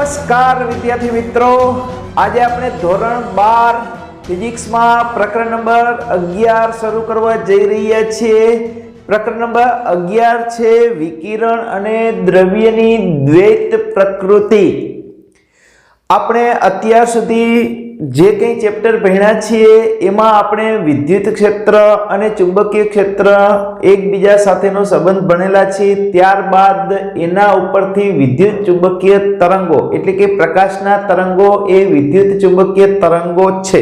नमस्कार विद्यार्थी मित्रों, आज આપણે ધોરણ 12 ફિઝિક્સમાં પ્રકરણ નંબર 11 શરૂ કરવા જઈ રહ્યા છીએ। પ્રકરણ નંબર 11 છે વિકિરણ અને દ્રવ્યની દ્વૈત પ્રકૃતિ। આપણે અત્યાર સુધી જે કંઈ ચેપ્ટર ભણ્યા છીએ એમાં આપણે વિદ્યુત ક્ષેત્ર અને ચુંબકીય ક્ષેત્ર એકબીજા સાથેનો સંબંધ ભણેલા છે। ત્યારબાદ એના ઉપરથી વિદ્યુત ચુંબકીય તરંગો એટલે કે પ્રકાશના તરંગો એ વિદ્યુત ચુંબકીય તરંગો છે,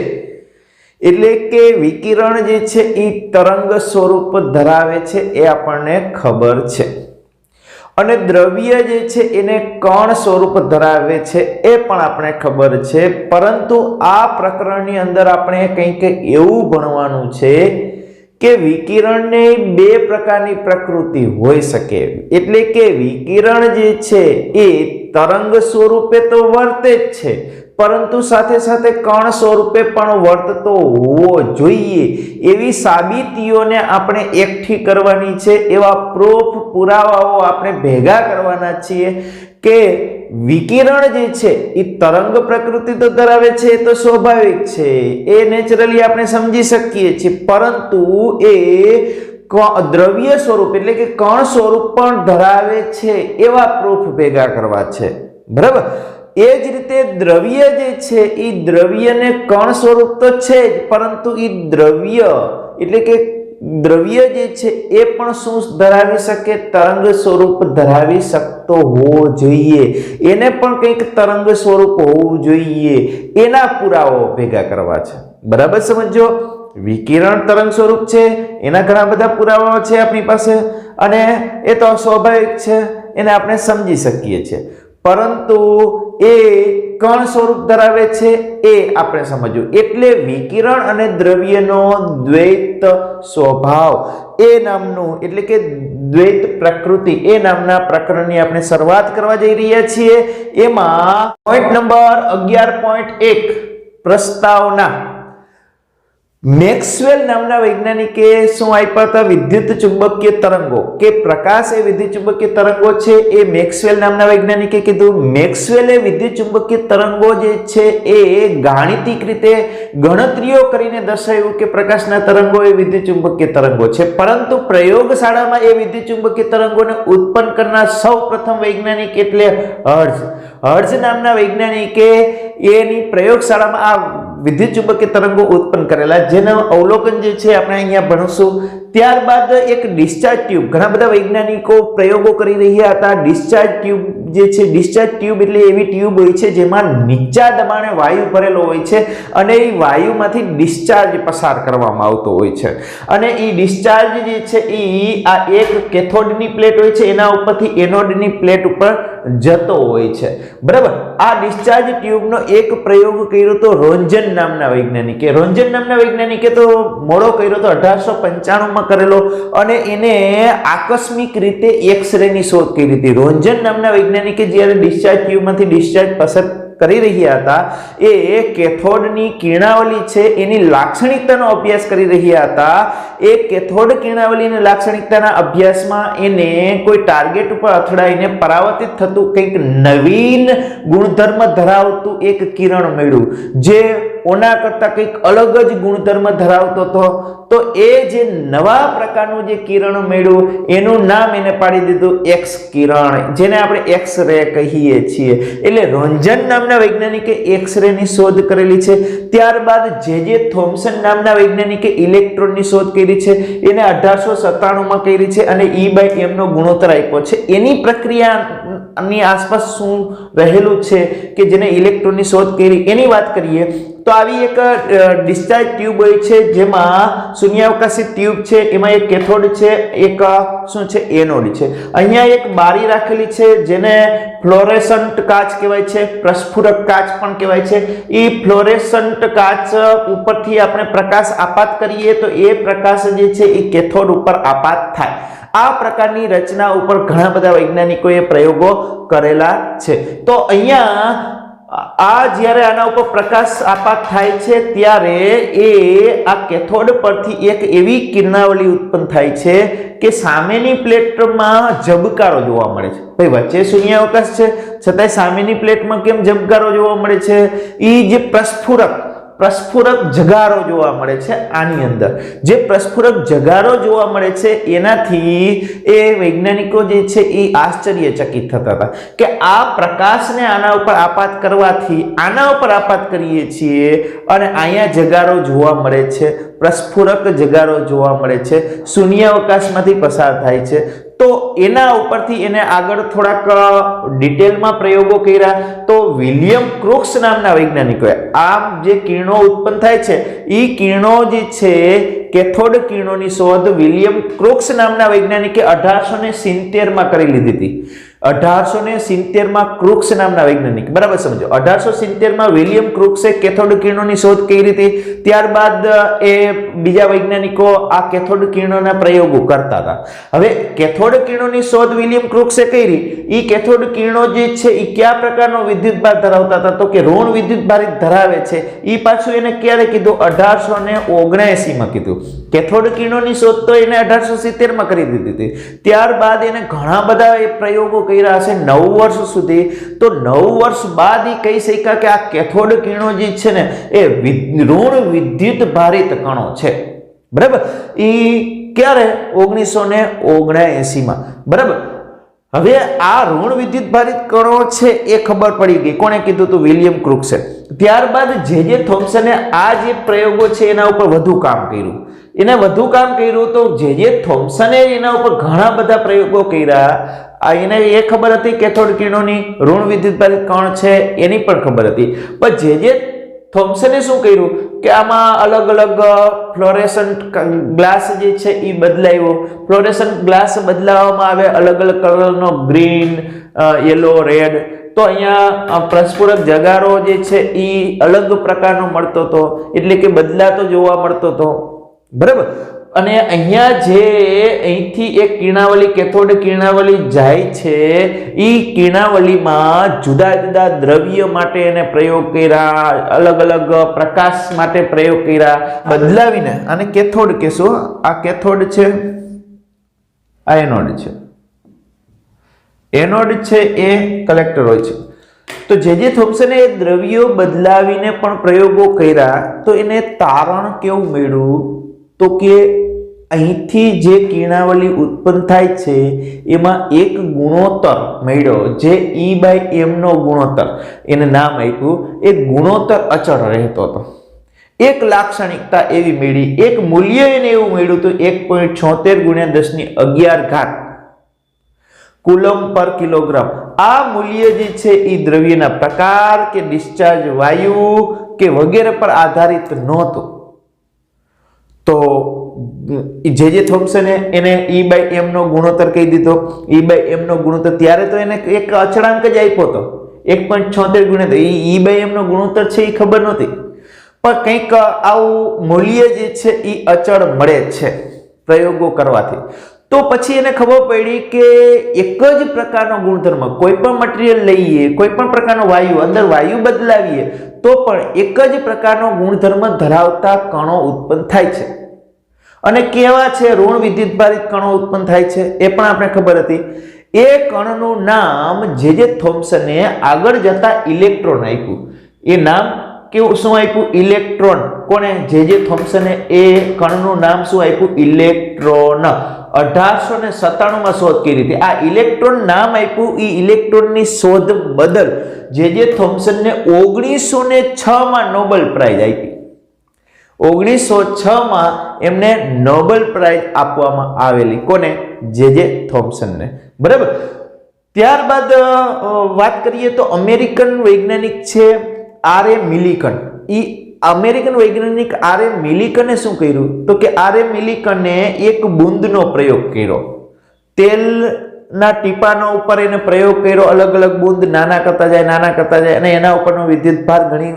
એટલે કે વિકિરણ જે છે એ તરંગ સ્વરૂપ ધરાવે છે એ આપણને ખબર છે, અને દ્રવ્ય જે છે એને કણ સ્વરૂપ ધરાવે છે એ પણ આપણે ખબર છે। પરંતુ આ પ્રકરણની અંદર આપણે કંઈક એવું ભણવાનું છે કે વિકિરણની બે પ્રકારની પ્રકૃતિ હોઈ શકે, એટલે કે વિકિરણ જે છે એ તરંગ સ્વરૂપે તો વર્તે જ છે, પરંતુ સાથે સાથે કણ સ્વરૂપે પણ વર્તતો હોવો જોઈએ એવી સાબિતીઓને આપણે એકઠી કરવાની છે। એવા પ્રૂફ પુરાવાઓ આપણે ભેગા કરવાના છીએ કે વિકિરણ જે છે એ તરંગ પ્રકૃતિ તો ધરાવે છે, એ તો સ્વાભાવિક છે, એ નેચરલી આપણે સમજી શકીએ છીએ, પરંતુ એ દ્રવ્ય સ્વરૂપ એટલે કે કણ સ્વરૂપ પણ ધરાવે છે એવા પ્રૂફ ભેગા કરવા છે, બરાબર। એ જ રીતે દ્રવ્ય જે છે એ દ્રવ્યને કણ સ્વરૂપ તો છે જ, પરંતુ એ દ્રવ્ય એટલે કે દ્રવ્ય જે છે એ પણ શું ધરાવી શકે? તરંગ સ્વરૂપ ધરાવી શકતો હોવો જોઈએ, એને પણ કંઈક તરંગ સ્વરૂપ હોવું જોઈએ, એના પુરાવાઓ ભેગા કરવા છે, બરાબર સમજો। વિકિરણ તરંગ સ્વરૂપ છે એના ઘણા બધા પુરાવાઓ છે આપણી પાસે, અને એ તો સ્વાભાવિક છે, એને આપણે સમજી શકીએ છીએ, પરંતુ એ કણ સ્વરૂપ ધરાવે છે એ આપણે સમજવું। એટલે વિકિરણ અને દ્રવ્યનો દ્વૈત સ્વભાવ એ નામનું એટલે કે દ્વૈત પ્રકૃતિ એ નામના પ્રકરણની આપણે શરૂઆત કરવા જઈ રહ્યા છીએ। એમાં પોઈન્ટ નંબર 11.1 પ્રસ્તાવના। મેક્સવેલ નામના વૈજ્ઞાનિકે શું આપ્યા હતા? વિદ્યુત ચુંબકીય તરંગો કે પ્રકાશ એ વિદ્યુત ચુંબકીય તરંગો છે એ મેક્સવેલ નામના વૈજ્ઞાનિકે કીધું। મેક્સવેલે વિદ્યુત ચુંબકીય તરંગો જે છે એ ગાણિતિક રીતે ગણતરીઓ કરીને દર્શાવ્યું કે પ્રકાશના તરંગો એ વિદ્યુત ચુંબકીય તરંગો છે, પરંતુ પ્રયોગશાળામાં એ વિદ્યુત ચુંબકીય તરંગોને ઉત્પન્ન કરનાર સૌપ્રથમ વૈજ્ઞાનિક એટલે હર્ટ્ઝ નામના વૈજ્ઞાનિકે એની પ્રયોગશાળામાં આ વિદ્યુત ચુંબકીય તરંગો ઉત્પન્ન કરેલા, જેનું અવલોકન જે છે આપણે અહીંયા ભણીશું। ત્યારબાદ એક ડિસ્ચાર્જ ટ્યુબ, ઘણા બધા વૈજ્ઞાનિકો પ્રયોગો કરી રહ્યા હતા। ડિસ્ચાર્જ ટ્યુબ જે છે, ડિસ્ચાર્જ ટ્યુબ એટલે એવી ટ્યુબ હોય છે જેમાં નીચા દબાણે વાયુ ભરેલો હોય છે અને એ વાયુમાંથી ડિસ્ચાર્જ પસાર કરવામાં આવતો હોય છે, અને એ ડિસ્ચાર્જ જે છે એ આ એક કેથોડની પ્લેટ હોય છે એના ઉપરથી એનોડની પ્લેટ ઉપર જતો હોય છે, બરાબર। આ ડિસ્ચાર્જ ટ્યુબનો એક પ્રયોગ કર્યો તો રોન્જન નામના વૈજ્ઞાનિકે। રોન્જન નામના વૈજ્ઞાનિકે તો મોડો કર્યો તો 1895 માં કરેલો, અને એને આકસ્મિક રીતે એક્સ-રે ની શોધ કરી હતી। રોન્જન નામના વૈજ્ઞાનિકે જ્યારે ડિસ્ચાર્જ ટ્યુબમાંથી ડિસ્ચાર્જ પસાર કરી રહ્યા હતા એ કેથોડની કિરણાવલી છે એની લાક્ષણિકતાનો અભ્યાસ કરી રહ્યા હતા। એ કેથોડ કિરણાવલીની લાક્ષણિકતાના અભ્યાસમાં એને કોઈ ટાર્ગેટ ઉપર અથડાઈને પરાવર્તિત થતું કંઈક નવીન ગુણધર્મ ધરાવતું એક કિરણ મળ્યું, જે ઓના કરતા કંઈક અલગ જ ગુણધર્મ ધરાવતો હતો। તો એ જે નવા પ્રકારનું જે કિરણ મળ્યું એનું નામ એને પાડી દીધું એક્સ કિરણ, જેને આપણે એક્સ-રે કહીએ છીએ। એટલે રોન્જન નામના વૈજ્ઞાનિકે એક્સ-રે ની શોધ કરેલી છે। ત્યારબાદ જે થોમ્સન નામના વૈજ્ઞાનિકે ઇલેક્ટ્રોનની શોધ કરી છે, એને 1897 માં કરી છે, અને E/m નો ગુણોત્તર આપ્યો છે। એની પ્રક્રિયાની આસપાસ શું રહેલું છે કે જેને ઇલેક્ટ્રોનની શોધ કરી એની વાત કરીએ તો આવી એક ડિસ્ચાર્જ ટ્યુબ હોય છે જેમાં શૂન્યાવકાશી ટ્યુબ છે, એમાં એક કેથોડ છે, એક શું છે એનોડ છે। અહીંયા એક બારી રાખેલી છે જેને ફ્લોરેસન્ટ કાચ કહેવાય છે, પ્રસ્ફુરક કાચ પણ કહેવાય છે। એ ફ્લોરેસન્ટ કાચ ઉપરથી આપણે પ્રકાશ આપાત કરીએ તો એ પ્રકાશ જે છે એ કેથોડ ઉપર આપાત થાય। આ પ્રકારની રચના ઉપર ઘણા બધા વૈજ્ઞાનિકોએ પ્રયોગો કરેલા છે। તો અહીંયા જ્યારે આના ઉપર પ્રકાશ આપાત થાય છે ત્યારે એ આ કેથોડ પરથી એક એવી કિરણાવલી ઉત્પન્ન થાય છે કે સામેની પ્લેટમાં ઝબકારો જોવા મળે છે. ભાઈ વચ્ચે શૂન્યાવકાશ છે છતાંય સામેની પ્લેટમાં કેમ ઝબકારો જોવા મળે છે? એ જે પ્રસ્ફુરક જગારો જોવા મળે છે. આની અંદર જે પ્રસ્ફુરક જગારો જોવા મળે છે એનાથી એ વૈજ્ઞાનિકો જે છે એ આશ્ચર્યચકિત થતા હતા કે આ પ્રકાશને આના ઉપર આપાત કરવાથી આના ઉપર આપાત કરીએ છીએ અને અહીંયા જગારો જોવા મળે છે, પ્રસ્ફુરક જગારો જોવા મળે છે, શૂન્યાવકાશમાંથી પસાર થાય છે. તો એના ઉપરથી એને આગળ થોડાક ડિટેલમાં પ્રયોગો કર્યા. તો વિલિયમ ક્રુક્સ નામના વૈજ્ઞાનિકોએ આમ જે કિરણો ઉત્પન્ન થાય છે એ કિરણો જે છે કેથોડ કિરણોની શોધ વિલિયમ ક્રુક્સ નામના વૈજ્ઞાનિકે 1870 માં કરી લીધી હતી. 1870 માં ક્રુક્સ નામના વૈજ્ઞાનિક, બરાબર સમજો, 1870 માં વિલિયમ ક્રુક્સે કેથોડ કિરણોની શોધ કરી હતી. ત્યારબાદ એ બીજા વૈજ્ઞાનિકો આ કેથોડ કિરણોના પ્રયોગો કરતા હતા. હવે કેથોડ કિરણોની શોધ વિલિયમ ક્રુક્સે કરી. એ કેથોડ કિરણો જે છે એ કયા પ્રકારનો વિદ્યુતભાર ધરાવતા હતા? તો કે ઋણ વિદ્યુતભાર ધરાવે છે. એ પાછું એને ક્યારે કીધું? 1879 માં કીધું. કેથોડ કિરણોની શોધ તો એને 1870 માં કરી દીધી હતી. ત્યારબાદ એને ઘણા બધા એ પ્રયોગો કર્યા હશે 9 વર્ષ સુધી. તો 9 વર્ષ બાદ એ કહી શક્યા કે આ કેથોડ કિરણો જે છે ને એ ઋણ વિદ્યુત ભારિત કણો છે. બરાબર. એ ક્યારે? 1979 માં. બરાબર. હવે આ ઋણ વિદ્યુત ભારિત કણો છે એ ખબર પડી ગઈ. કોણે કીધું? તો વિલિયમ ક્રુક્સે. ત્યારબાદ જે થોમ્સને આ જે પ્રયોગો છે એના ઉપર વધુ કામ કર્યું. તો જે થોમ્સને એના ઉપર ઘણા બધા પ્રયોગો કર્યા. એને એ ખબર હતી કેથોડ કિરણોની ઋણ વિદ્યુત ભારિત કણ છે એની પણ ખબર હતી. પણ જે થોમ્સને શું કર્યું કે આમાં અલગ અલગ ફ્લોરેસન્ટ ગ્લાસ જે છે એ બદલાયો. ફ્લોરેસન્ટ ગ્લાસ બદલાવવામાં આવે અલગ અલગ કલરનો, ગ્રીન, યલો, રેડ. તો અહીંયા પ્રસ્ફુરક જગારો જે છે એ અલગ પ્રકારનો મળતો હતો, એટલે કે બદલાતો જોવા મળતો હતો. બરાબર. અને અહીંયા જે અહીંથી એક કિરણાવલી કેથોડ કિરણાવલી જાય છે એ કિરણાવલીમાં જુદા જુદા દ્રવ્ય માટે એને પ્રયોગ કર્યા, અલગ અલગ પ્રકાશ માટે પ્રયોગ કર્યા, બદલાવીને આને કેથોડ કહેશો. આ કેથોડ છે, આ એનોડ છે. એનોડ છે એ કલેક્ટર હોય છે. તો જે થોમ્સને એ દ્રવ્યો બદલાવીને પણ પ્રયોગો કર્યા તો એને તારણ કેવું મળ્યું? તો કે અહીંથી જે કિરણાવલી ઉત્પન્ન થાય છે એમાં એક ગુણોત્તર મળ્યો, જે E/m નો ગુણોત્તર, એને નામ આપ્યું. એ ગુણોત્તર અચળ રહેતો હતો. એક લાક્ષણિકતા એવી મળી, એક મૂલ્ય એને એવું મળ્યું હતું 1.76 × 1011 કુલમ પર કિલોગ્રામ. આ મૂલ્ય જે છે એ દ્રવ્યના પ્રકાર કે ડિસ્ચાર્જ વાયુ કે વગેરે પર આધારિત નહોતું. તો જે થોમ્સને એને E/m નો ગુણોત્તર કહી દીધો. E/m નો ગુણોત્તર ત્યારે તો એને એક અચળાંક જ આપ્યો હતો, 1.76 ગુણ્યા. E/m નો ગુણોત્તર છે એ ખબર નહોતી, પણ કંઈક આવું મૂલ્ય જે છે એ અચળ મળે છે પ્રયોગો કરવાથી. તો પછી એને ખબર પડી કે એક જ પ્રકારનો ગુણધર્મ, કોઈ પણ મટીરીયલ લઈએ, કોઈ પણ પ્રકારનો વાયુ, અંદર વાયુ બદલાવીએ તો પણ એક જ પ્રકારનો ગુણધર્મ ધરાવતા કણો ઉત્પન્ન થાય છે. અને કેવા છે? ઋણ વિદ્યુત ભારિત કણો ઉત્પન્ન થાય છે, એ પણ આપણે ખબર હતી. એ કણનું નામ જે થોમ્સને આગળ જતા ઇલેક્ટ્રોન આપ્યું. એ નામ કેવું, શું આપ્યું? ઇલેક્ટ્રોન. કોને? જે થોમ્સને એ કણનું નામ શું આપ્યું? ઇલેક્ટ્રોન. 1897 માં શોધ કરી હતી. આ ઇલેક્ટ્રોન નામ આપ્યું. એ ઇલેક્ટ્રોનની શોધ બદલ જે થોમ્સનને 1906 માં નોબેલ પ્રાઇઝ આપી. 1906 માં એમને નોબેલ પ્રાઇઝ આપવામાં આવેલી. કોને? જે થોમ્સનને. બરાબર. ત્યારબાદ વાત કરીએ તો અમેરિકન વૈજ્ઞાનિક છે R.A. મિલિકન. એ અમેરિકન વૈજ્ઞાનિક R.A. મિલિકને શું કર્યું? તો કે R.A. મિલિકને એક બૂંદનો પ્રયોગ કર્યો. તેલ ના ટીપાનો ઉપર એને પ્રયોગ કર્યો, અલગ અલગ બુંદ નાના કરતા જાય અને એના ઉપરનો વિદ્યુતભાર ઘણી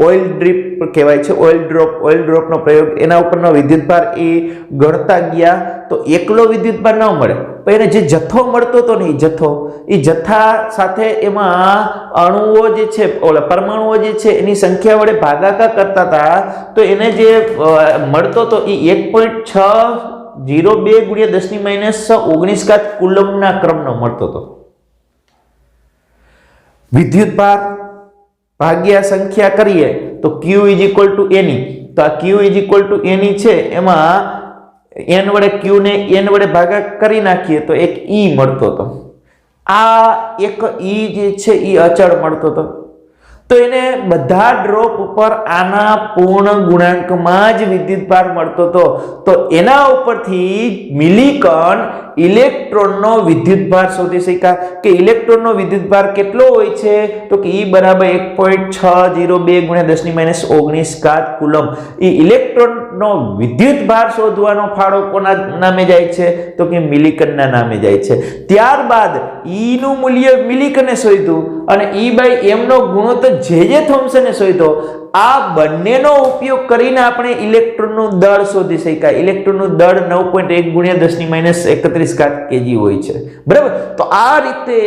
ઓઇલ ડ્રીપ કહેવાય છે, ઓઇલ ડ્રોપનો પ્રયોગ, એના ઉપરનો વિદ્યુતભાર એ ગણતા ગયા તો એકલો વિદ્યુતભાર ન મળે, પણ એને જે જથ્થો મળતો હતો ને એ જથ્થા સાથે એમાં અણુઓ જે છે, ઓલા પરમાણુઓ જે છે એની સંખ્યા વડે ભાગાકાર કરતા હતા તો એને જે મળતો હતો એ 1.602 × 10⁻⁹ કુલમના ક્રમનો મળતો હતો. વિદ્યુતભાર ભાગ્યા સંખ્યા કરીએ તો Q = Ne, તો આ Q = Ne છે, એમાં n વડે Q ને n વડે ભાગાકાર કરી નાખીએ તો એક E મળતો હતો. આ એક E જે છે એ અચળ મળતો હતો, તો એને બધા ડ્રોપ ઉપર આના પૂર્ણ ગુણાંકમાં જ વિદ્યુતભાર મળતો હતો. તો એના ઉપરથી મિલિકન ઇલેક્ટ્રોનનો વિદ્યુતભાર શોધી શક્યા કે ઇલેક્ટ્રોનનો વિદ્યુતભાર કેટલો હોય છે, તો કે E બરાબર 1.602 × 10⁻⁹ કુલમ. એ ઇલેક્ટ્રોનનો વિદ્યુતભાર શોધવાનો ફાળો કોના નામે જાય છે, તો કે મિલિકનના નામે જાય છે. ત્યારબાદ E નું મૂલ્ય મિલિકને શોધ્યું અને E/m નો ગુણોત્તર જે થોમ્સને શોધ્યો. આ બંનેનો ઉપયોગ કરીને આપણે ઇલેક્ટ્રોનનું દળ શોધી શક્યા. ઇલેક્ટ્રોનનું દળ 9.1 × 10⁻31 kg હોય છે, બરાબર. તો આ રીતે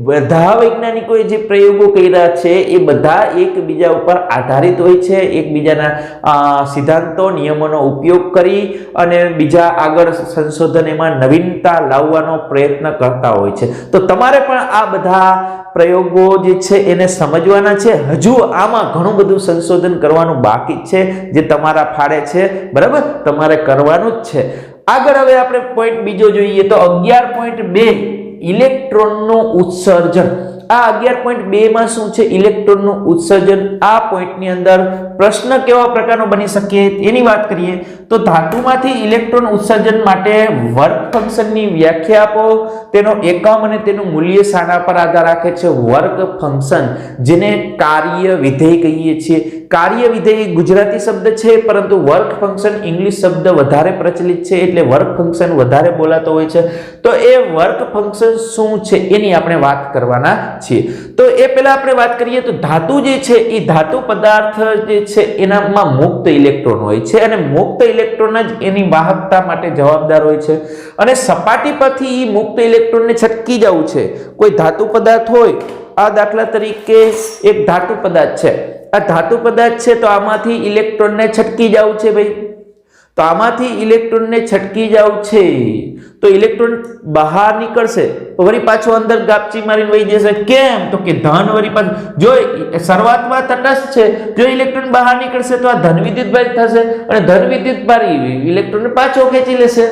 બધા વૈજ્ઞાનિકોએ જે પ્રયોગો કર્યા છે એ બધા એકબીજા ઉપર આધારિત હોય છે, એકબીજાના સિદ્ધાંતો નિયમોનો ઉપયોગ કરી અને બીજા આગળ સંશોધન એમાં નવીનતા લાવવાનો પ્રયત્ન કરતા હોય છે. તો તમારે પણ આ બધા પ્રયોગો જે છે એને સમજવાના છે. હજુ આમાં ઘણું બધું સંશોધન કરવાનું બાકી છે જે તમારા ફાળે છે, બરાબર, તમારે કરવાનું જ છે. આગળ હવે આપણે પોઈન્ટ બીજો જોઈએ તો 11.2 ઇલેક્ટ્રોનનું ઉત્સર્જન. આ 11.2 માં શું છે, ઇલેક્ટ્રોનનું ઉત્સર્જન. આ પોઈન્ટની અંદર પ્રશ્ન કેવા પ્રકારનો બની શકે એની વાત કરીએ તો ધાતુમાંથી ઇલેક્ટ્રોન ઉત્સર્જન માટે વર્ક ફંક્શનની વ્યાખ્યા આપો, તેનો એકમ અને તેનું મૂલ્ય શાના પર આધાર રાખે છે. વર્ક ફંક્શન, જેને કાર્ય વિધેય કહીએ છીએ. કાર્ય વિધેય ગુજરાતી શબ્દ છે, પરંતુ વર્ક ફંક્શન ઇંગ્લિશ શબ્દ વધારે પ્રચલિત છે, એટલે વર્ક ફંક્શન વધારે બોલાતો હોય છે. તો એ વર્ક ફંક્શન શું છે એની આપણે વાત કરવાના છીએ. તો એ પહેલા આપણે વાત કરીએ તો ધાતુ જે છે એ ધાતુ પદાર્થ જે છે એનામાં મુક્ત ઇલેક્ટ્રોન હોય છે અને મુક્ત ઇલેક્ટ્રોન જ એની વાહકતા માટે જવાબદાર હોય છે. અને સપાટી પરથી મુક્ત ઇલેક્ટ્રોનને છટકી જવું છે. કોઈ ધાતુ પદાર્થ હોય, આ દાખલા તરીકે એક ધાતુ પદાર્થ છે, આ ધાતુ પદાર્થ છે, તો આમાંથી ઇલેક્ટ્રોનને છટકી જવું છે ભાઈ. તો આમાંથી ઇલેક્ટ્રોનને છટકી જવું છે તો ઇલેક્ટ્રોન બહાર નીકળશે, વળી પાછો અંદર ગાપચી મારીને વહી જશે. કેમ? તો કે ધન વળી પાછું, જો શરૂઆતમાં તટસ્થ છે, જો ઇલેક્ટ્રોન બહાર નીકળશે તો આ ધન વિદ્યુતભાર થશે અને ધન વિદ્યુતભાર ઇલેક્ટ્રોનને પાછો ખેંચી લેશે.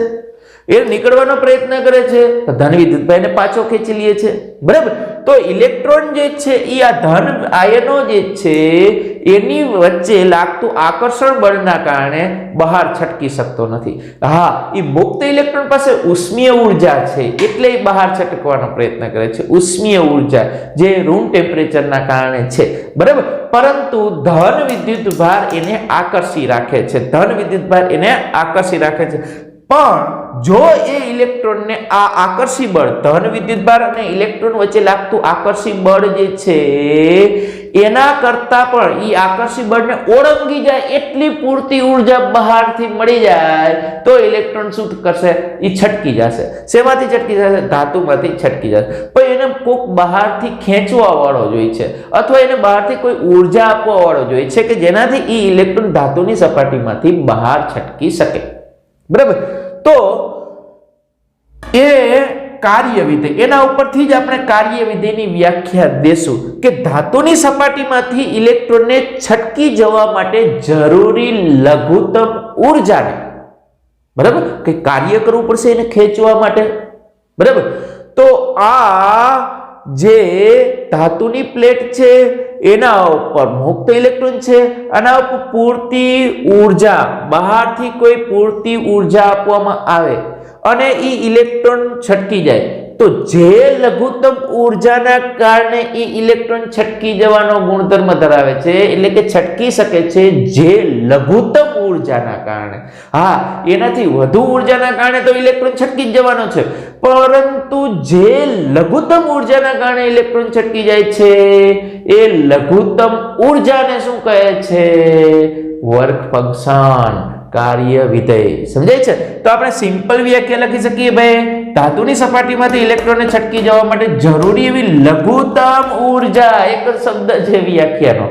એ નીકળવાનો પ્રયત્ન કરે છે, ધન વિદ્યુતભાઈને પાછો ખેંચી લે છે, બરાબર. તો ઇલેક્ટ્રોન જે છે એ આ ધન આયનો જે છે એની વચ્ચે લાગતું આકર્ષણ બળના કારણે બહાર છટકી શકતો નથી. હા, એ મુક્ત ઇલેક્ટ્રોન પાસે ઉષ્મીય ઉર્જા છે એટલે એ બહાર છટકવાનો પ્રયત્ન કરે છે. ઉષ્મીય ઉર્જા જે રૂમ ટેમ્પરેચરના કારણે છે, બરાબર. પરંતુ ધન વિદ્યુતભાર એને આકર્ષી રાખે છે, ધન વિદ્યુતભાર એને આકર્ષી રાખે છે. પણ જો એ ઇલેક્ટ્રોનને આ આકર્ષી બળ, ધન વિદ્યુતભાર અને ઇલેક્ટ્રોન વચ્ચે લાગતું આકર્ષી બળ જે છે એના કરતા પણ એ આકર્ષી બળને ઓળંગી જાય એટલી પૂરતી ઉર્જા બહારથી મળી જાય તો ઇલેક્ટ્રોન શું કરશે, એ છટકી જશે. શેમાંથી છટકી જશે? ધાતુમાંથી છટકી જશે. પણ એને કોક બહારથી ખેંચવા વાળો જોઈએ છે અથવા એને બહારથી કોઈ ઉર્જા આપવા વાળો જોઈએ છે કે જેનાથી એ ઇલેક્ટ્રોન ધાતુની સપાટીમાંથી બહાર છટકી શકે, બરાબર. તો એ કાર્ય વિધેય, એના ઉપરથી જ આપણે કાર્ય વિધેયની વ્યાખ્યા દેશું કે ધાતુની સપાટીમાંથી ઇલેક્ટ્રોનને છટકી જવા માટે જરૂરી લઘુત્તમ ઉર્જાને, બરાબર, કે કાર્ય કરવું પડશે એને ખેંચવા માટે, બરાબર. તો આ જે ધાતુની પ્લેટ છે એના ઉપર મુક્ત ઇલેક્ટ્રોન છે, આના ઉપર પૂરતી ઉર્જા, બહારથી કોઈ પૂરતી ઉર્જા આપવામાં આવે અને એ ઇલેક્ટ્રોન છટકી જાય તો જે લઘુત્તમ ઉર્જાના કારણે એ ઇલેક્ટ્રોન છટકી જવાનો ગુણધર્મ ધરાવે છે, એટલે કે છટકી શકે છે જે લઘુત્તમ ઉર્જાના કારણે. હા, એનાથી વધુ ઉર્જાના કારણે તો ઇલેક્ટ્રોન છટકી જ જવાનો છે, પરંતુ જે લઘુત્તમ ઉર્જાના કારણે ઇલેક્ટ્રોન છટકી જાય છે એ લઘુત્તમ ઉર્જાને શું કહે છે? વર્ક ફંક્શન, કાર્ય વિધેય. સમજાય છે? તો આપણે સિમ્પલ વ્યાખ્યા લખી શકીએ ભાઈ, ધાતુની સપાટીમાંથી ઇલેક્ટ્રોનને છટકી જવા માટે જરૂરી એવી લઘુત્તમ ઉર્જા, એક જ શબ્દ છે વ્યાખ્યાનો,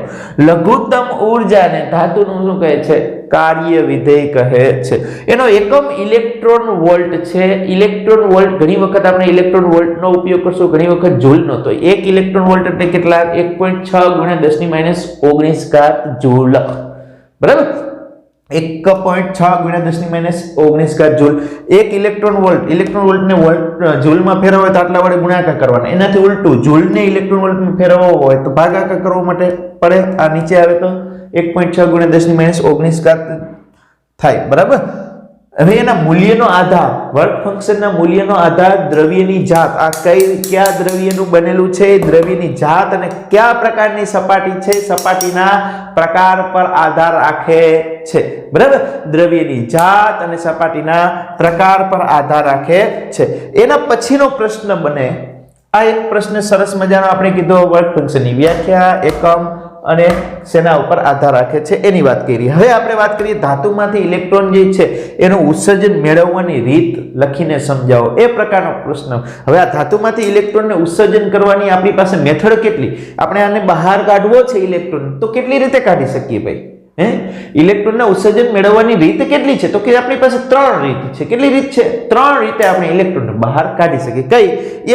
લઘુત્તમ ઉર્જાને ધાતુનું શું કહે છે? કાર્ય વિધેય કહે છે. એનો એકમ ઇલેક્ટ્રોન વોલ્ટ છે. ઇલેક્ટ્રોન વોલ્ટ ઘણી વખત આપણે ઇલેક્ટ્રોન વોલ્ટનો ઉપયોગ કરશું, ઘણી વખત જૂલનો. તો 1 ઇલેક્ટ્રોન વોલ્ટ એટલે કેટલા? 1.6 × 10⁻19 જૂલ. બરાબર? 1.6 × 10⁻19 જૂલ. 1 ઇલેક્ટ્રોન વોલ્ટને જૂલમાં ફેરવવો હોય તો આટલા વડે ગુણાકાર કરવાના. એનાથી ઉલટું, જૂલને ઇલેક્ટ્રોન વોલ્ટમાં ફેરવવો હોય તો ભાગાકાર કરવા માટે પડે. આ નીચે આવે તો 1.6 × 10⁻19 થાય. બરાબર? હવે એના મૂલ્યનો આધાર, વર્ક ફંક્શનના મૂલ્યનો આધાર દ્રવ્યની જાત. આ કયા દ્રવ્યનું બનેલું છે, દ્રવ્યની જાત અને કયા પ્રકારની સપાટી છે, સપાટીના પ્રકાર પર આધાર રાખે છે. બરાબર? દ્રવ્યની જાત અને સપાટીના પ્રકાર પર આધાર રાખે છે. એના પછીનો પ્રશ્ન બને, આ એક પ્રશ્ન સરસ મજાનો આપણે કીધો, વર્ક ફંક્શનની વ્યાખ્યા, એકમ અને શેના ઉપર આધાર રાખે છે એની વાત કરી. હવે આપણે વાત કરીએ ધાતુમાંથી ઇલેક્ટ્રોન જે છે એનું ઉત્સર્જન મેળવવાની રીત લખીને સમજાવો, એ પ્રકારનો પ્રશ્ન. હવે આ ધાતુમાંથી ઇલેક્ટ્રોનને ઉત્સર્જન કરવાની આપણી પાસે મેથડ કેટલી? આપણે આને બહાર કાઢવો છે ઇલેક્ટ્રોન, તો કેટલી રીતે કાઢી શકીએ ભાઈ? ઇલેક્ટ્રોનના ઉત્સર્જન મેળવવાની રીત કેટલી છે? તો કે આપણી પાસે 3 રીત છે. કેટલી રીત છે? 3 રીતે આપણે ઇલેક્ટ્રોનને બહાર કાઢી શકીએ. કઈ?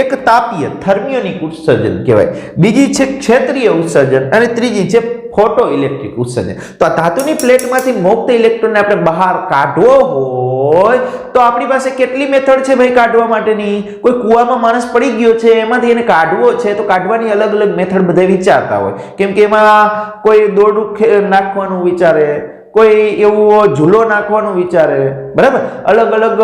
એક તાપીય થર્મિયોનિક ઉત્સર્જન કહેવાય, બીજી છે ક્ષેત્રીય ઉત્સર્જન અને ત્રીજી છે ફોટો ઇલેક્ટ્રિક ઉત્સર્જન. તો આ ધાતુની પ્લેટમાંથી મુક્ત ઇલેક્ટ્રોનને આપણે બહાર કાઢવો હોય તો આપણી પાસે કેટલી મેથડ છે ભાઈ કાઢવા માટેની? કોઈ કૂવામાં માણસ પડી ગયો છે, એમાંથી એને કાઢવો છે તો કાઢવાની અલગ અલગ મેથડ બધા વિચારતા હોય, કેમ કે એમાં કોઈ દોરડું નાખવાનું વિચારે, કોઈ એવો ઝૂલો નાખવાનું વિચારે. બરાબર? અલગ અલગ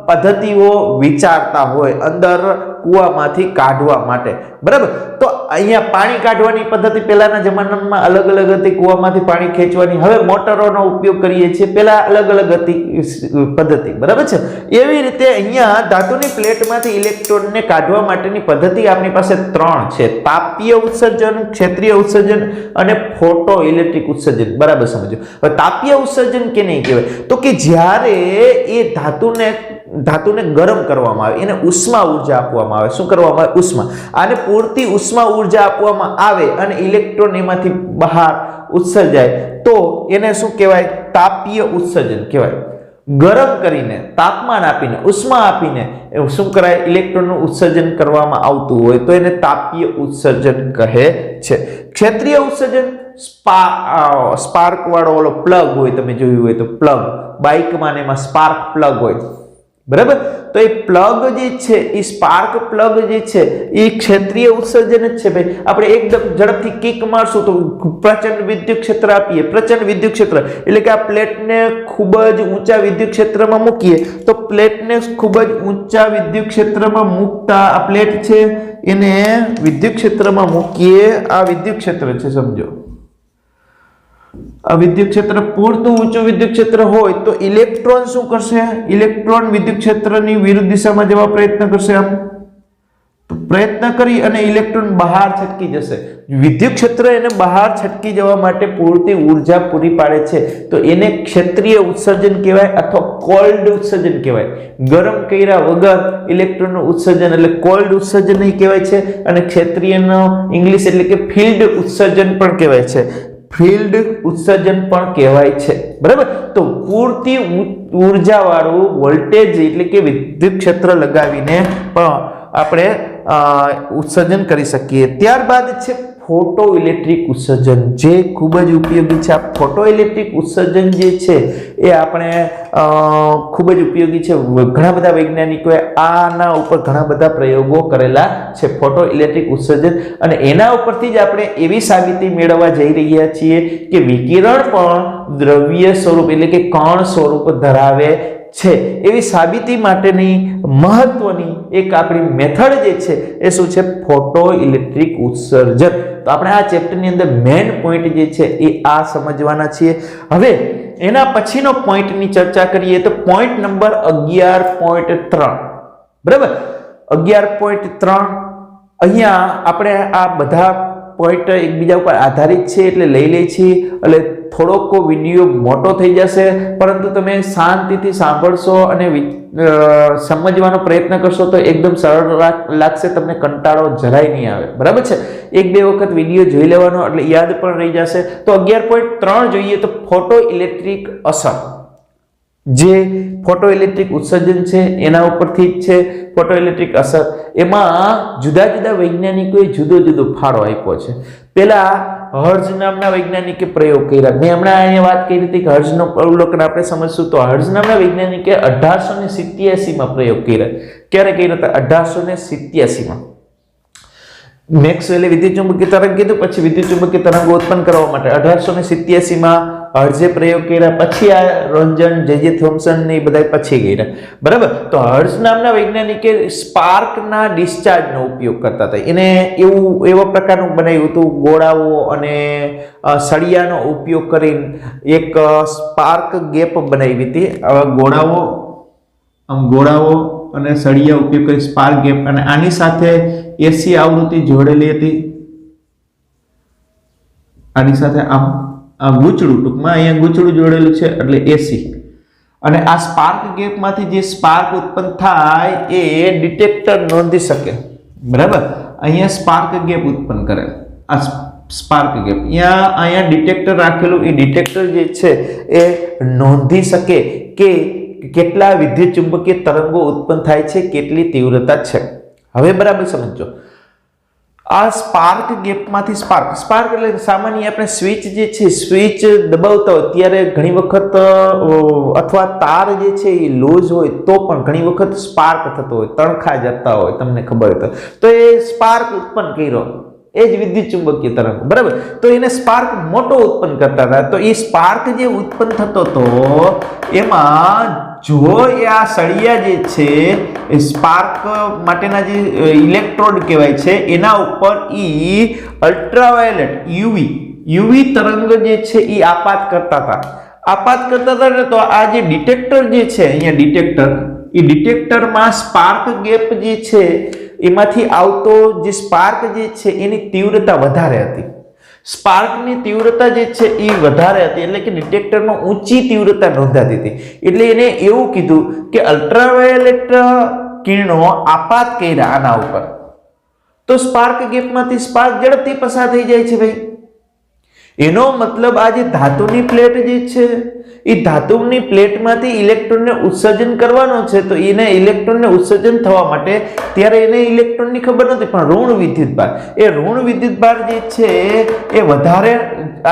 પદ્ધતિઓ વિચારતા હોય અંદર કૂવામાંથી કાઢવા માટે. બરાબર? તો અહીંયા પાણી કાઢવાની પદ્ધતિ પહેલાના જમાનામાં અલગ અલગ હતી, કૂવામાંથી પાણી ખેંચવાની. હવે મોટરોનો ઉપયોગ કરીએ છીએ, પહેલા અલગ અલગ હતી પદ્ધતિ. બરાબર છે? એવી રીતે અહીંયા ધાતુની પ્લેટમાંથી ઇલેક્ટ્રોનને કાઢવા માટેની પદ્ધતિ આપણી પાસે 3 છે: તાપીય ઉત્સર્જન, ક્ષેત્રીય ઉત્સર્જન અને ફોટો ઇલેક્ટ્રિક ઉત્સર્જન. બરાબર સમજો. હવે તાપીય ઉત્સર્જન કેને કહેવાય? તો કે જ્યારે એ ધાતુને ગરમ કરવામાં આવે, એને ઉષ્મા ઉર્જા આપવામાં આવે. શું કરવામાં આવે? ઉષ્મા. આને પૂરતી ઉષ્મા ઉર્જા આપવામાં આવે અને ઇલેક્ટ્રોન એમાંથી બહાર ઉત્સર્જાય તો એને શું કહેવાય? તાપીય ઉત્સર્જન કહેવાય. ગરમ કરીને, તાપમાન આપીને, ઉષ્મા આપીને શું કરાય? ઇલેક્ટ્રોનનું ઉત્સર્જન કરવામાં આવતું હોય તો એને તાપીય ઉત્સર્જન કહે છે. ક્ષેત્રીય ઉત્સર્જન સ્પાર્ક વાળો ઓલો પ્લગ હોય, તમે જોયું હોય તો પ્લગ, બાઇકમાં એમાં સ્પાર્ક પ્લગ હોય. બરાબર? તો એ પ્લગ જે છે, એ સ્પાર્ક પ્લગ જે છે એ ક્ષેત્રીય ઉત્સર્જન જ છે ભાઈ. આપણે એકદમ ઝડપથી કિક મારશું તો પ્રચંડ વિદ્યુત ક્ષેત્ર આપીએ. પ્રચંડ વિદ્યુત ક્ષેત્ર એટલે કે આ પ્લેટને ખૂબ જ ઊંચા વિદ્યુત ક્ષેત્રમાં મૂકીએ તો પ્લેટને ખૂબ જ ઊંચા વિદ્યુત ક્ષેત્રમાં મૂકતા આ પ્લેટ છે એને વિદ્યુત ક્ષેત્રમાં મૂકીએ. આ વિદ્યુત ક્ષેત્ર છે, સમજો. આ વિદ્યુત ક્ષેત્ર પૂરતું ઊંચું વિદ્યુત ક્ષેત્ર હોય તો ઇલેક્ટ્રોન શું કરશે? ઇલેક્ટ્રોન વિદ્યુત ક્ષેત્રની વિરુદ્ધ દિશામાં જવા પ્રયત્ન કરશે. આમ તો પ્રયત્ન કરી અને ઇલેક્ટ્રોન બહાર છટકી જશે. વિદ્યુત ક્ષેત્ર એને બહાર છટકી જવા માટે પૂરતી ઉર્જા પૂરી પાડે છે તો એને ક્ષેત્રીય ઉત્સર્જન કહેવાય અથવા કોલ્ડ ઉત્સર્જન કહેવાય. ગરમ કર્યા વગર ઇલેક્ટ્રોનનું ઉત્સર્જન એટલે કોલ્ડ ઉત્સર્જન કહેવાય છે. અને ક્ષેત્રીયનો ઇંગ્લિશ એટલે કે ફિલ્ડ ઉત્સર્જન પણ કહેવાય છે. ફિલ્ડ ઉત્સર્જન પણ કહેવાય છે. બરાબર? તો પૂરતી ઉર્જા વાળું વોલ્ટેજ એટલે કે વિદ્યુત ક્ષેત્ર લગાવીને પણ આપણે ઉત્સર્જન કરી શકીએ. ત્યારબાદ છે ફોટો ઇલેક્ટ્રિક ઉત્સર્જન, જે ખૂબ જ ઉપયોગી છે. આ ફોટો ઇલેક્ટ્રિક ઉત્સર્જન જે છે એ આપણે ખૂબ જ ઉપયોગી છે. ઘણા બધા વૈજ્ઞાનિકોએ આના ઉપર ઘણા બધા પ્રયોગો કરેલા છે, ફોટો ઇલેક્ટ્રિક ઉત્સર્જન. અને એના ઉપરથી જ આપણે એવી સાબિતી મેળવવા જઈ રહ્યા છીએ કે વિકિરણ પણ દ્રવ્ય સ્વરૂપ એટલે કે કણ સ્વરૂપ ધરાવે છે એવી સાબિતી માટેની મહત્વની એક આપણી મેથડ જે છે એ શું છે? ફોટો ઇલેક્ટ્રિક ઉત્સર્જન. તો આપણે આ ચેપ્ટરની અંદર મેઇન પોઈન્ટ જે છે એ આ સમજવાના છીએ. હવે એના પછીનો પોઈન્ટની ચર્ચા કરીએ તો પોઈન્ટ નંબર 11.3. બરાબર, 11.3. અહીંયા આપણે આ બધા પોઈન્ટ એકબીજા ઉપર આધારિત છે એટલે લઈ લઈએ છીએ, એટલે થોડોક વિડીયો મોટો થઈ જશે, પરંતુ તમે શાંતિથી સાંભળશો અને સમજવાનો પ્રયત્ન કરશો તો એકદમ સરળ લાગશે, તમને કંટાળો જરાય નહીં આવે. બરાબર છે, એક બે વખત વિડીયો જોઈ લેવાનો એટલે યાદ પણ રહી જશે. તો 11.3 જોઈએ તો ફોટો ઇલેક્ટ્રિક અસર, જે ફોટો ઇલેક્ટ્રિક ઉત્સર્જન છે એના ઉપરથી જ છે. ફોટો ઇલેક્ટ્રિક અસર એમાં જુદા જુદા વૈજ્ઞાનિકોએ જુદો જુદો ફાળો આપ્યો છે. પેલા હર્ઝ નામના વૈજ્ઞાનિકે પ્રયોગ કર્યા. મેં હમણાં અહીંયા વાત કરી હતી કે હર્ઝનો અવલોકન આપણે સમજશું તો હર્ઝ નામના વૈજ્ઞાનિકે 1887 માં પ્રયોગ કર્યા. ક્યારે કર્યા હતા? 1887 માં. મેક્સવેલે વિદ્યુતચુંબકીય તરંગ કીધું, પછી વિદ્યુતચુંબકીય તરંગો ઉત્પન્ન કરવા માટે 1887 માં હર્ઝે પ્રયોગ કર્યા. પછી આ રોન્જન, જે થોમ્સન ને એ બધા પછી કર્યા. બરાબર. તો હર્ઝ નામના વૈજ્ઞાનિકે સ્પાર્કના ડિસ્ચાર્જનો ઉપયોગ કરતા હતા. એને એવો પ્રકારનું બનાવ્યું હતું, ગોળાઓ અને સળિયાનો ઉપયોગ કરીને એક સ્પાર્ક ગેપ બનાવી હતી. આવા ગોળાઓ અને સળિયા ઉપયોગ કરી સ્પાર્ક ગેપ, અને આની સાથે એસી આવૃત્તિ જોડેલી હતી. આની સાથે આમ આ ગૂંચળું, ટૂંકમાં અહીંયા ગૂંચળું જોડેલું છે એટલે એસી. અને આ સ્પાર્ક ગેપમાંથી જે સ્પાર્ક ઉત્પન્ન થાય એ ડિટેક્ટર નોંધી શકે. બરાબર, અહીંયા સ્પાર્ક ગેપ ઉત્પન્ન કરે. આ સ્પાર્ક ગેપ અહીંયા ડિટેક્ટર રાખેલું, એ ડિટેક્ટર જે છે એ નોંધી શકે કે કેટલા વિદ્યુત ચુંબકીય તરંગો ઉત્પન્ન થાય છે, કેટલી તીવ્રતા છે. હવે બરાબર સમજો, આ સ્પાર્ક ગેપમાંથી સ્પાર્ક એટલે સામાન્ય આપણે સ્વિચ જે છે, સ્વિચ દબાવતા હોય ત્યારે ઘણી વખત અથવા તાર જે છે એ લૂઝ હોય તો પણ ઘણી વખત સ્પાર્ક થતો હોય, તણખા જતા હોય, તમને ખબર હોય તો એ સ્પાર્ક ઉત્પન્ન કર્યો, એ જ વિદ્યુત ચુંબકીય તરંગ. બરાબર, તો એને સ્પાર્ક મોટો ઉત્પન્ન કરતા હતા. તો એ સ્પાર્ક જે ઉત્પન્ન થતો હતો એમાં જો એ આ સળિયા જે છે એ સ્પાર્ક માટેના જે ઇલેક્ટ્રોડ કહેવાય છે એના ઉપર અલ્ટ્રાવાયોલેટ યુવી તરંગ જે છે એ આપાત કરતા હતા ને, તો આ જે ડિટેક્ટર જે છે અહીંયા ડિટેક્ટરમાં સ્પાર્ક ગેપ જે છે એમાંથી આવતો જે સ્પાર્ક જે છે એની તીવ્રતા વધારે હતી. સ્પાર્કની તીવ્રતા જે છે એ વધારે હતી, એટલે કે ડિટેક્ટરમાં ઊંચી તીવ્રતા નોંધાતી હતી. એટલે એને એવું કીધું કે અલ્ટ્રાવાયોલેટ કિરણો આપાત કર્યા આના ઉપર, તો સ્પાર્ક ગેપમાંથી સ્પાર્ક ઝડપથી પસાર થઈ જાય છે ભાઈ. એનો મતલબ આ જે ધાતુની પ્લેટ જે છે એ ધાતુની પ્લેટમાંથી ઇલેક્ટ્રોનને ઉત્સર્જન કરવાનો છે, તો એને ઇલેક્ટ્રોનને ઉત્સર્જન થવા માટે ત્યારે એને ઇલેક્ટ્રોનની ખબર નથી, પણ ઋણ વિદ્યુતભાર, એ ઋણ વિદ્યુતભાર જે છે એ વધારે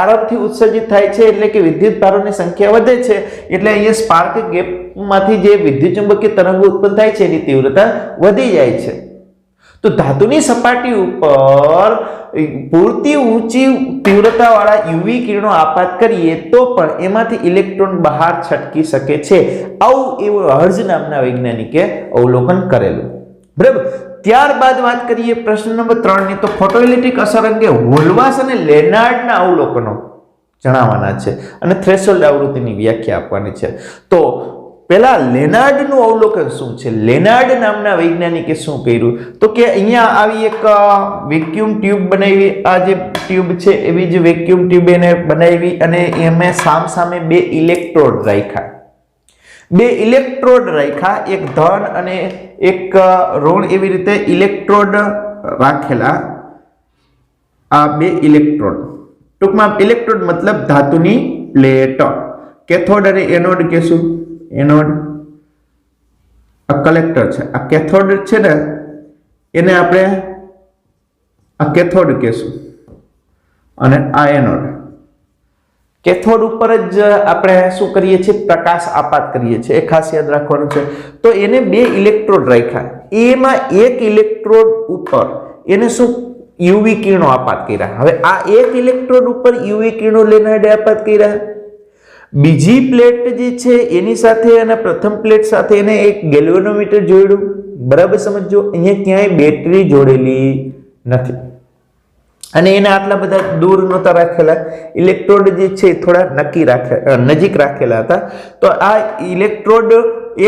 આરામથી ઉત્સર્જિત થાય છે, એટલે કે વિદ્યુતભારોની સંખ્યા વધે છે. એટલે અહીંયા સ્પાર્ક ગેપમાંથી જે વિદ્યુત ચુંબકીય તરંગો ઉત્પન્ન થાય છે એની તીવ્રતા વધી જાય છે. તો ધાતુની સપાટી ઉપર પૂરતી ઊંચી તીવ્રતા વાળા યુવી કિરણો આપાત કરીએ તો પણ એમાંથી ઇલેક્ટ્રોન બહાર છટકી શકે છે. આવું એવું હર્ઝ નામના વૈજ્ઞાનિકે અવલોકન કરેલું. બરાબર, ત્યારબાદ વાત કરીએ પ્રશ્ન નંબર 3 ની. તો ફોટોઇલેક્ટ્રિક અસર અંગે હોલવાસ અને લેનાર્ડના અવલોકનો જણાવવાના છે અને થ્રેશોલ્ડ આવૃત્તિની વ્યાખ્યા આપવાની છે. તો પહેલા લેનાર્ડનું અવલોકન શું છે? લેનાર્ડ નામના વૈજ્ઞાનિકે શું કર્યું? તો કે અહીંયા આવી એક વેક્યુમ ટ્યુબ બનાવી. આ જે ટ્યુબ છે એવી જ વેક્યુમ ટ્યુબ એને બનાવી અને એમાં સામસામે બે ઇલેક્ટ્રોડ રાખ્યા, એક ધન અને એક ઋણ, એવી રીતે ઇલેક્ટ્રોડ રાખેલા. આ બે ઇલેક્ટ્રોડ, ટૂંકમાં ઇલેક્ટ્રોડ મતલબ ધાતુની પ્લેટ. કેથોડ અને એનોડ કહેશું. એનોડ આ કલેક્ટર છે, આ કેથોડ છે ને એને આપણે આ કેથોડ કહેશું અને આ એનોડ. કેથોડ ઉપર જ આપણે શું કરીએ છીએ? પ્રકાશ આપાત કરીએ છીએ, એ ખાસ યાદ રાખવાનું છે. તો એને બે ઇલેક્ટ્રોડ રાખ્યા, એમાં એક ઇલેક્ટ્રોડ ઉપર એને શું યુવી કિરણો આપાત કર્યા. હવે આ એક ઇલેક્ટ્રોડ ઉપર યુવી કિરણો લેનાર્ડે આપાત કર્યા બીજી પ્લેટ જે છે એની સાથે અને પ્રથમ પ્લેટ સાથે એને એક ગેલ્વેનોમીટર જોડ્યું. બરાબર સમજો. અહીંયા ક્યાંય બેટરી જોડેલી નથી અને એને આટલા બધા દૂર નહોતા રાખેલા. ઇલેક્ટ્રોડ જે છે થોડા નજીક રાખેલા હતા. તો આ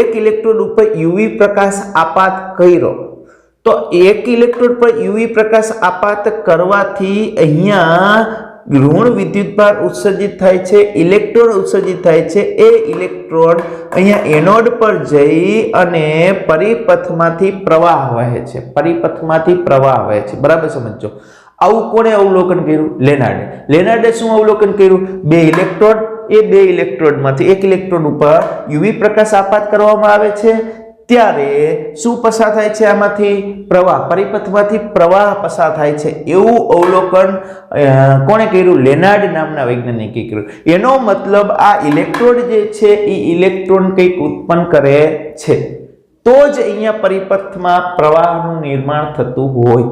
એક ઇલેક્ટ્રોડ ઉપર યુવી પ્રકાશ આપાત કર્યો. તો એક ઇલેક્ટ્રોડ પર યુવી પ્રકાશ આપાત કરવાથી અહીંયા ઋણ વિદ્યુતભાર ઉત્સર્જિત થાય છે, ઇલેક્ટ્રોન ઉત્સર્જિત થાય છે. એ ઇલેક્ટ્રોન અહીંયા એનોડ પર જઈ અને પરિપથમાંથી પ્રવાહ વહે છે. બરાબર સમજો. આવું કોણે અવલોકન કર્યું? લેનાર્ડે શું અવલોકન કર્યું? બે ઇલેક્ટ્રોડ, એ બે ઇલેક્ટ્રોડમાંથી એક ઇલેક્ટ્રોડ ઉપર યુવી પ્રકાશ આપાત કરવામાં આવે છે ત્યારે શું પસાર થાય છે? આમાંથી પ્રવાહ, પરિપથમાંથી પ્રવાહ પસાર થાય છે. એવું અવલોકન કોણે કર્યું? લેનાર્ડ નામના વૈજ્ઞાનિકે કર્યું. એનો મતલબ આ ઇલેક્ટ્રોડ જે છે એ ઇલેક્ટ્રોન કંઈક ઉત્પન્ન કરે છે તો જ અહીંયા પરિપથમાં પ્રવાહનું નિર્માણ થતું હોય.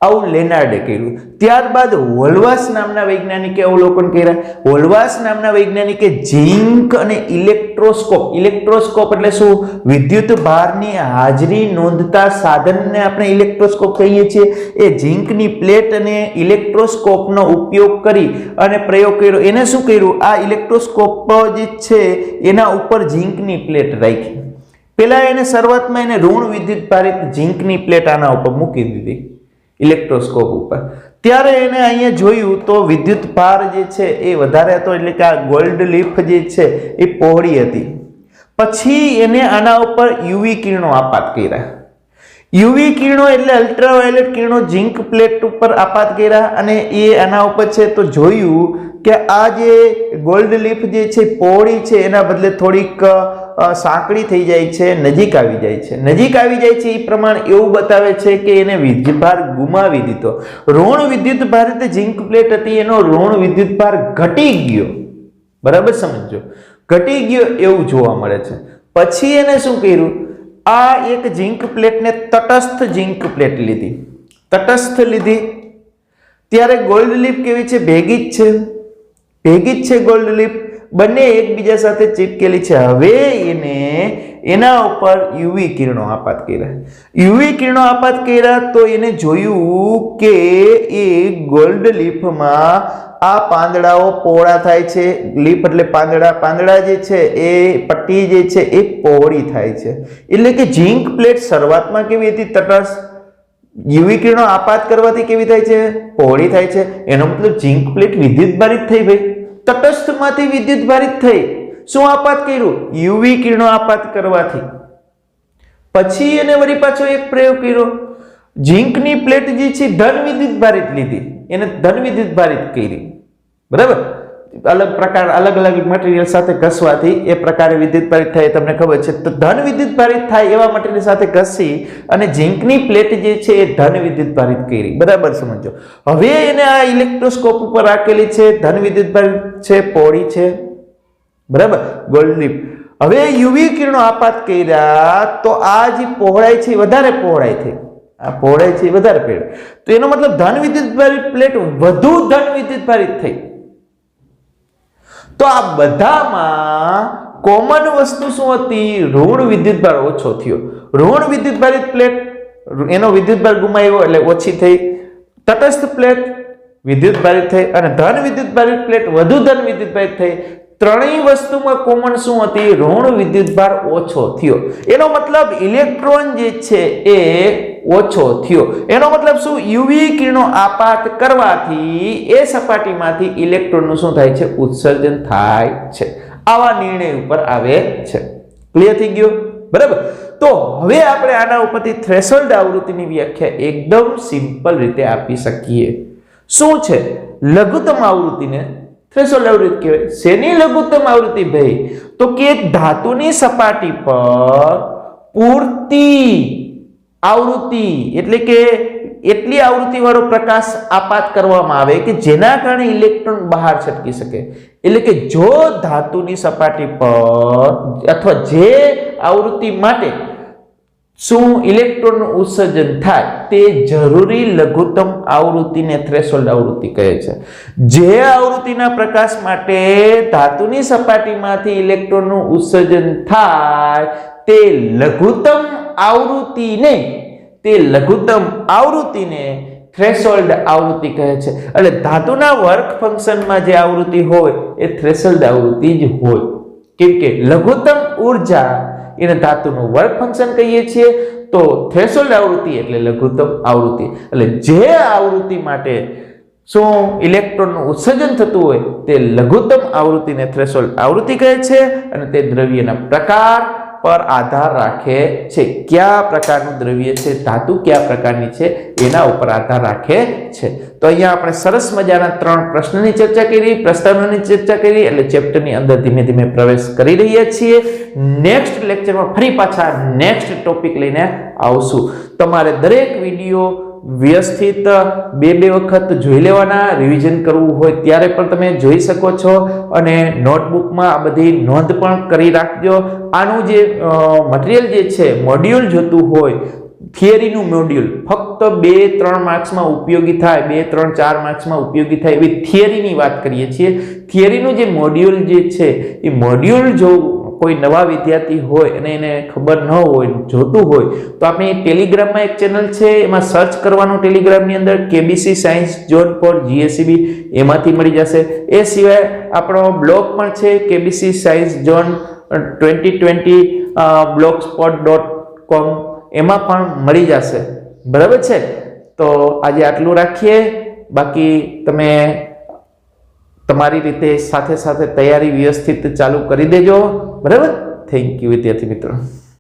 આવું લેનાર્ડે કર્યું. ત્યારબાદ વોલ્વાસ નામના વૈજ્ઞાનિકે અવલોકન કર્યા. વોલ્વાસ નામના વૈજ્ઞાનિકે ઝિંક અને ઇલેક્ટ્રોસ્કોપ એટલે શું? વિદ્યુત ભારની હાજરી નોંધતા સાધનને આપણે ઇલેક્ટ્રોસ્કોપ કહીએ છીએ. એ ઝિંકની પ્લેટ અને ઇલેક્ટ્રોસ્કોપનો ઉપયોગ કરી અને પ્રયોગ કર્યો. એને શું કર્યું? આ ઇલેક્ટ્રોસ્કોપ જે છે એના ઉપર ઝિંકની પ્લેટ રાખી. પેલા એને શરૂઆતમાં એને ઋણ વિદ્યુત ભારિત ઝિંકની પ્લેટ આના ઉપર મૂકી દીધી ઇલેક્ટ્રોસ્કોપ ઉપર. ત્યારે એને અહીંયા જોયું તો વિદ્યુત ભાર જે છે એ વધારે હતો, એટલે કે આ ગોલ્ડ લીફ જે છે એ પહોળી હતી. પછી એને આના ઉપર યુવી કિરણો આપાત કર્યા. યુવી કિરણો એટલે અલ્ટ્રાવાયોલેટ કિરણો ઝિંક પ્લેટ ઉપર આપાત કર્યા અને એ આના ઉપર છે તો જોયું કે આ જે ગોલ્ડ લીફ જે છે પહોળી છે એના બદલે થોડીક સાંકડી થઈ જાય છે, નજીક આવી જાય છે. એ પ્રમાણ એવું બતાવે છે કે એને વિદ્યુતભાર ગુમાવી દીધો. ઋણ વિદ્યુત ભારિત ઝિંક પ્લેટ હતી, એનો ઋણ વિદ્યુતભાર ઘટી ગયો. બરાબર સમજો, ઘટી ગયો એવું જોવા મળે છે. પછી એને શું કર્યું? આ એક ઝિંક પ્લેટને તટસ્થ ઝિંક પ્લેટ લીધી. ત્યારે ગોલ્ડ લીફ કેવી છે? ભેગી જ છે ગોલ્ડ લીફ. બંને એકબીજા સાથે ચીપકેલી છે. હવે એને એના ઉપર યુવી કિરણો આપાત કર્યા. તો એને જોયું કે એ ગોલ્ડ લીફમાં આ પાંદડાઓ પહોળા થાય છે. લીફ એટલે પાંદડા જે છે એ પટ્ટી જે છે એ પહોળી થાય છે. એટલે કે ઝિંક પ્લેટ શરૂઆતમાં કેવી હતી? તટસ્થ. યુવી કિરણો આપાત કરવાથી કેવી થાય છે? પહોળી થાય છે. એનો મતલબ ઝિંક પ્લેટ વિદ્યુત ભારિત થઈ ભાઈ. તટસ્થમાંથી વિદ્યુત ભારિત થઈ. શું આપાત કર્યું? યુવી કિરણો આપાત કરવાથી. પછી એને વળી પાછો એક પ્રયોગ કર્યો. ઝિંકની પ્લેટ જે છે ધન વિદ્યુત ભારિત લીધી, એને ધન વિદ્યુત ભારિત કરી. બરાબર. અલગ અલગ મટીરીયલ સાથે ઘસવાથી એ પ્રકારે વિદ્યુત ભારિત થાય, તમને ખબર છે. તો ધન વિદ્યુત ભારિત થાય એવા મટીરીયલ સાથે ઘસી અને ઝિંકની પ્લેટ જે છે એ ધન વિદ્યુત ભારિત કરી. બરાબર સમજો. હવે એને આ ઇલેક્ટ્રોસ્કોપ ઉપર રાખેલી છે, ધન વિદ્યુત ભારિત છે, પહોળી છે. બરાબર, ગોલ્ડ લીફ. હવે યુવી કિરણો આપાત કર્યા તો આ જે પહોળાઈ છે વધારે પહોળાઈ થઈ. તો એનો મતલબ ધન વિદ્યુત ભારિત પ્લેટ વધુ ધન વિદ્યુત ભારિત થઈ. તો આ બધામાં કોમન વસ્તુ શું હતી? ઋણ વિદ્યુતભાર ઓછો થયો. ઋણ વિદ્યુત ભારિત પ્લેટ એનો વિદ્યુતભાર ગુમાવ્યો એટલે ઓછી થઈ. તટસ્થ પ્લેટ વિદ્યુત ભારિત થઈ અને ધન વિદ્યુત ભારિત પ્લેટ વધુ ધન વિદ્યુત ભારિત થઈ. ત્રણેય વસ્તુમાં કોમન શું હતી? ઋણ વિદ્યુતભાર ઓછો થયો. એનો મતલબ ઇલેક્ટ્રોન જે છે એ ઓછો થયો. એનો મતલબ શું? યુવી કિરણો આપાત કરવાથી એ સપાટીમાંથી ઇલેક્ટ્રોનનું શું થાય છે? ઉત્સર્જન થાય છે. આવા નિર્ણય ઉપર આવે છે. ક્લિયર થઈ ગયું? બરાબર. તો હવે આપણે આના ઉપરથી થ્રેશોલ્ડ આવૃત્તિની વ્યાખ્યા એકદમ સિમ્પલ રીતે આપી શકીએ. શું છે? લઘુત્તમ આવૃત્તિને થ્રેશોલ્ડ આવૃત્તિ કહેવાય. શેની લઘુત્તમ આવૃત્તિ ભાઈ? તો કે ધાતુની સપાટી પર પૂરતી આવૃત્તિ એટલે કે એટલી આવૃત્તિ વાળો પ્રકાશ આપાત કરવામાં આવે કે જેના કારણે ઇલેક્ટ્રોન બહાર છટકી શકે. એટલે કે જો ધાતુની સપાટી પર અથવા જે આવૃત્તિ માટે શું ઇલેક્ટ્રોનનું ઉત્સર્જન થાય તે જરૂરી લઘુત્તમ આવૃત્તિને થ્રેશોલ્ડ આવૃત્તિ કહે છે. જે આવૃત્તિના પ્રકાશ માટે ધાતુની સપાટીમાંથી ઇલેક્ટ્રોનનું ઉત્સર્જન થાય તે લઘુત્તમ આવૃત્તિને થ્રેશોલ્ડ આવૃત્તિ કહે છે. એટલે ધાતુના વર્ક ફંક્શનમાં જે આવૃત્તિ હોય એ થ્રેશોલ્ડ આવૃત્તિ જ હોય. કેમ કે લઘુત્તમ ઉર્જા એને ધાતુનું વર્ક ફંક્શન કહીએ છીએ, તો થ્રેશોલ્ડ આવૃત્તિ એટલે લઘુત્તમ આવૃત્તિ. એટલે જે આવૃત્તિ માટે શું ઇલેક્ટ્રોનનું ઉત્સર્જન થતું હોય તે લઘુત્તમ આવૃત્તિને થ્રેશોલ્ડ આવૃત્તિ કહે છે. અને તે દ્રવ્યના પ્રકાર પર આધાર રાખે છે. કયા પ્રકારનું દ્રવ્ય છે, ધાતુ કયા પ્રકારની છે એના ઉપર આધાર રાખે છે. તો અહીંયા આપણે સરસ મજાના 3 પ્રશ્નની ચર્ચા કરી, પ્રસ્તાવનાની ચર્ચા કરી. એટલે ચેપ્ટરની અંદર ધીમે ધીમે પ્રવેશ કરી રહ્યા છીએ. નેક્સ્ટ લેક્ચરમાં ફરી પાછા નેક્સ્ટ ટોપિક લઈને આવશું. તમારે દરેક વિડીયો વ્યવસ્થિત 2 વખત જોઈ લેવાના. રિવિઝન કરવું હોય ત્યારે પણ તમે જોઈ શકો છો, અને નોટબુકમાં આ બધી નોંધ પણ કરી રાખજો. આનું જે મટીરિયલ જે છે, મોડ્યુલ જોતું હોય, થિયરીનું મોડ્યુલ ફક્ત 2-3 માર્ક્સમાં ઉપયોગી થાય, 2-3-4 માર્ક્સમાં ઉપયોગી થાય એવી થિયરીની વાત કરીએ છીએ. થિયરીનું જે મોડ્યુલ જે છે એ મોડ્યુલ જો કોઈ નવા વિદ્યાર્થી હોય અને એને ખબર ન હોય, જોતું હોય, તો આપણે ટેલિગ્રામમાં એક ચેનલ છે, એમાં સર્ચ કરવાનું ટેલિગ્રામની અંદર KBC science zone for GSCB, એમાંથી મળી જશે. એ સિવાય આપણો બ્લોગ પણ છે કેબીસી સાયન્સ ઝોન 2020 blogspot.com, એમાં પણ મળી જશે. બરાબર છે. તો આજે આટલું રાખીએ. બાકી તમે તમારી રીતે સાથે સાથે તૈયારી વ્યવસ્થિત ચાલુ કરી દેજો. બરાબર. થેન્ક યુ વિદ્યાર્થી મિત્રો.